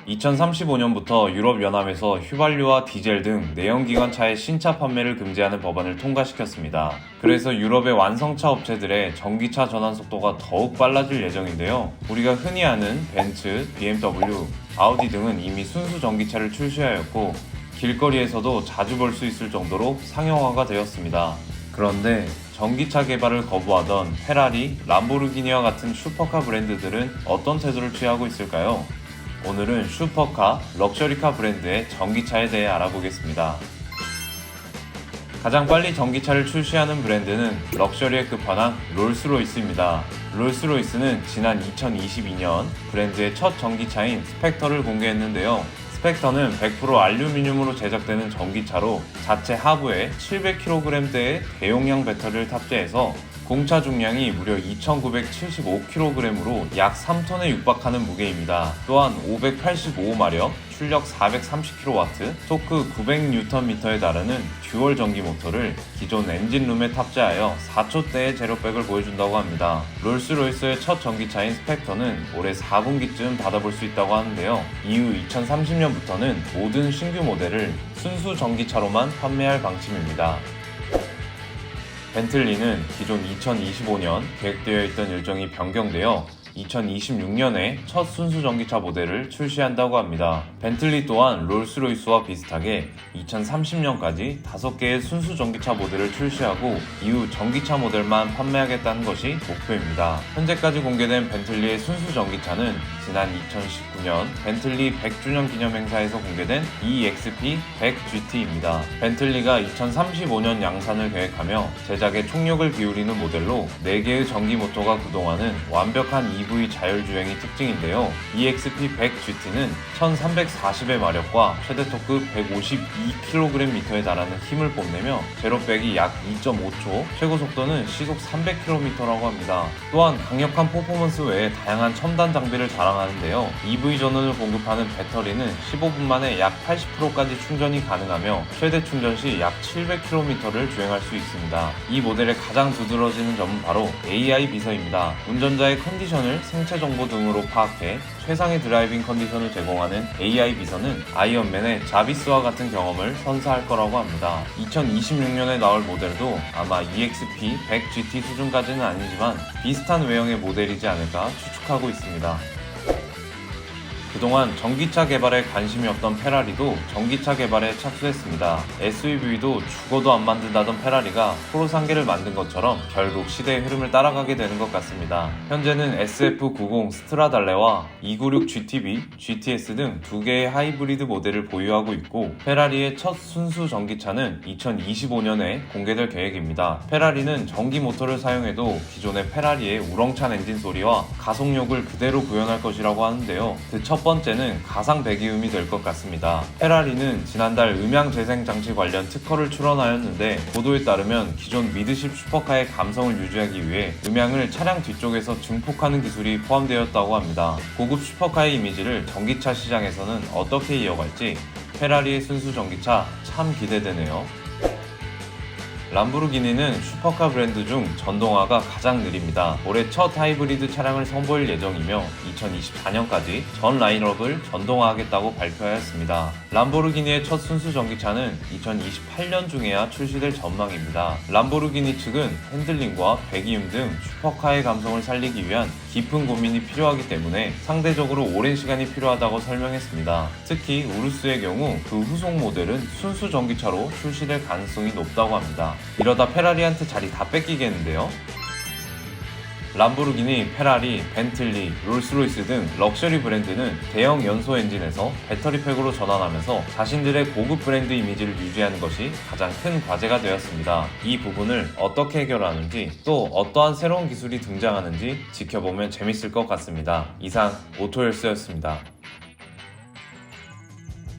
2035년부터 유럽연합에서 휘발유와 디젤 등 내연기관차의 신차 판매를 금지하는 법안을 통과시켰습니다. 그래서 유럽의 완성차 업체들의 전기차 전환 속도가 더욱 빨라질 예정인데요. 우리가 흔히 아는 벤츠, BMW, 아우디 등은 이미 순수 전기차를 출시하였고 길거리에서도 자주 볼 수 있을 정도로 상용화가 되었습니다. 그런데 전기차 개발을 거부하던 페라리, 람보르기니와 같은 슈퍼카 브랜드들은 어떤 태도를 취하고 있을까요? 오늘은 슈퍼카, 럭셔리카 브랜드의 전기차에 대해 알아보겠습니다. 가장 빨리 전기차를 출시하는 브랜드는 럭셔리의 끝판왕 롤스로이스입니다. 롤스로이스는 지난 2022년 브랜드의 첫 전기차인 스펙터를 공개했는데요. 스펙터는 100% 알루미늄으로 제작되는 전기차로 자체 하부에 700kg대의 대용량 배터리를 탑재해서 공차 중량이 무려 2,975kg으로 약 3톤에 육박하는 무게입니다. 또한 585마력, 출력 430kW, 토크 900Nm에 달하는 듀얼 전기 모터를 기존 엔진룸에 탑재하여 4초대의 제로백을 보여준다고 합니다. 롤스로이스의 첫 전기차인 스펙터는 올해 4분기쯤 받아볼 수 있다고 하는데요. 이후 2030년부터는 모든 신규 모델을 순수 전기차로만 판매할 방침입니다. 벤틀리는 기존 2025년 계획되어 있던 일정이 변경되어 2026년에 첫 순수 전기차 모델을 출시한다고 합니다. 벤틀리 또한 롤스로이스와 비슷하게 2030년까지 5개의 순수 전기차 모델을 출시하고 이후 전기차 모델만 판매하겠다는 것이 목표입니다. 현재까지 공개된 벤틀리의 순수 전기차는 지난 2019년 벤틀리 100주년 기념 행사에서 공개된 EXP100GT입니다. 벤틀리가 2035년 양산을 계획하며 제작에 총력을 기울이는 모델로 4개의 전기 모터가 구동하는 완벽한 EV 자율주행이 특징인데요. EXP100GT는 1340의 마력과 최대 토크 152kgm에 달하는 힘을 뽐내며 제로백이 약 2.5초, 최고 속도는 시속 300km라고 합니다. 또한 강력한 퍼포먼스 외에 다양한 첨단 장비를 자랑하는데요. EV 전원을 공급하는 배터리는 15분 만에 약 80%까지 충전이 가능하며 최대 충전 시 약 700km를 주행할 수 있습니다. 이 모델의 가장 두드러지는 점은 바로 AI 비서입니다. 운전자의 컨디션을 생체 정보 등으로 파악해 최상의 드라이빙 컨디션을 제공하는 AI 비서는 아이언맨의 자비스와 같은 경험을 선사할 거라고 합니다. 2026년에 나올 모델도 아마 EXP100GT 수준까지는 아니지만 비슷한 외형의 모델이지 않을까 추측하고 있습니다. 그동안 전기차 개발에 관심이 없던 페라리도 전기차 개발에 착수했습니다. SUV도 죽어도 안 만든다던 페라리가 프로상계를 만든 것처럼 결국 시대의 흐름을 따라가게 되는 것 같습니다. 현재는 SF90 스트라달레와 296 GTB, GTS 등 2개의 하이브리드 모델을 보유하고 있고 페라리의 첫 순수 전기차는 2025년에 공개될 계획입니다. 페라리는 전기 모터를 사용해도 기존의 페라리의 우렁찬 엔진 소리와 가속력을 그대로 구현할 것이라고 하는데요. 그 첫 번째는 가상 배기음이 될 것 같습니다. 페라리는 지난달 음향 재생 장치 관련 특허를 출원하였는데 보도에 따르면 기존 미드십 슈퍼카의 감성을 유지하기 위해 음향을 차량 뒤쪽에서 증폭하는 기술이 포함되었다고 합니다. 고급 슈퍼카의 이미지를 전기차 시장에서는 어떻게 이어갈지 페라리의 순수 전기차 참 기대되네요. 람보르기니는 슈퍼카 브랜드 중 전동화가 가장 느립니다. 올해 첫 하이브리드 차량을 선보일 예정이며 2024년까지 전 라인업을 전동화하겠다고 발표하였습니다. 람보르기니의 첫 순수 전기차는 2028년 중에야 출시될 전망입니다. 람보르기니 측은 핸들링과 배기음 등 슈퍼카의 감성을 살리기 위한 깊은 고민이 필요하기 때문에 상대적으로 오랜 시간이 필요하다고 설명했습니다. 특히 우루스의 경우 그 후속 모델은 순수 전기차로 출시될 가능성이 높다고 합니다. 이러다 페라리한테 자리 다 뺏기겠는데요? 람보르기니, 페라리, 벤틀리, 롤스로이스 등 럭셔리 브랜드는 대형 연소 엔진에서 배터리팩으로 전환하면서 자신들의 고급 브랜드 이미지를 유지하는 것이 가장 큰 과제가 되었습니다. 이 부분을 어떻게 해결하는지 또 어떠한 새로운 기술이 등장하는지 지켜보면 재밌을 것 같습니다. 이상 오토열스였습니다.